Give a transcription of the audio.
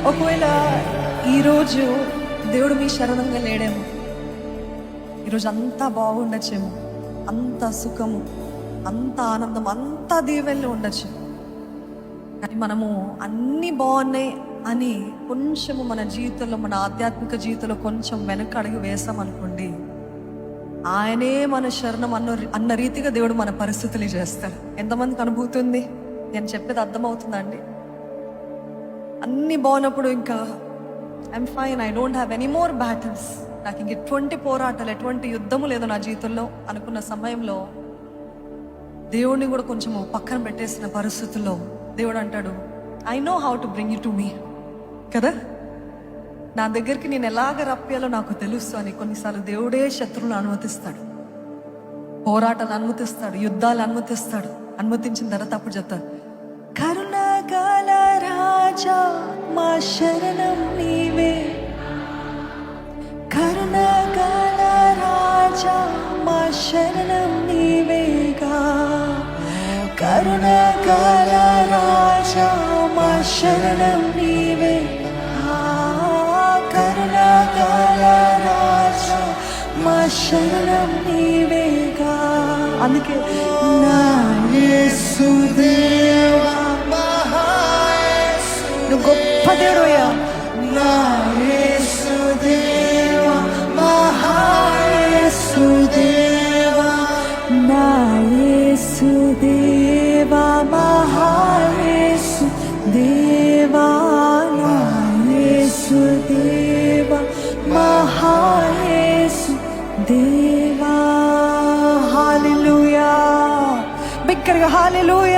ఒకవేళ ఈరోజు దేవుడు మీ శరణంగా లేడేమో, ఈరోజు అంతా బాగుండొచ్చేమో, అంత సుఖము, అంత ఆనందం, అంత దీవెనలు ఉండొచ్చు. కానీ మనము అన్నీ బాగున్నాయి అని కొంచెము మన జీవితంలో, మన ఆధ్యాత్మిక జీవితంలో కొంచెం వెనక అడుగు వేసామనుకోండి, ఆయనే మన శరణం అన్న రీతిగా దేవుడు మన పరిస్థితులు చేస్తాడు. ఎంతమందికి అనుభూతి ఉంది? నేను చెప్పేది అర్థమవుతుందా అండి? అన్నీ బాగున్నప్పుడు ఇంకా I'm fine, I don't have any more battles, నాకు ఇంక ఎటువంటి పోరాటాలు, ఎటువంటి యుద్ధము లేదు నా జీవితంలో అనుకున్న సమయంలో దేవుడిని కూడా కొంచెము పక్కన పెట్టేసిన పరిస్థితుల్లో దేవుడు అంటాడు, I know how to bring you to me. కదా, నా దగ్గరికి నేను ఎలాగ రప్పాలో నాకు తెలుసు అని కొన్నిసార్లు దేవుడే శత్రువులను అనుమతిస్తాడు, పోరాటాలు అనుమతిస్తాడు, యుద్ధాలు అనుమతిస్తాడు. అనుమతించిన తర్వాత అప్పుడు చెప్తాడు, కరుణాగల రాజా మా శరణం నీవే, కరుణాగల రాజా మా శరణం నీవేగా, కరుణాగల రాజా మా శరణం నీవే, కరుణాగల రాజా మా శరణం నీవేగా. అందుకే నా యేసుదేవా, నువ్వు గొప్ప దేవుడయ్యా, నా యేసుదేవా, మహాయేసుదేవా, నా యేసుదేవా, మహాయేసుదేవా, నా యేసుదేవా, మహాయేసుదేవా. హల్లెలూయా, బిగ్గరగా హల్లెలూయా.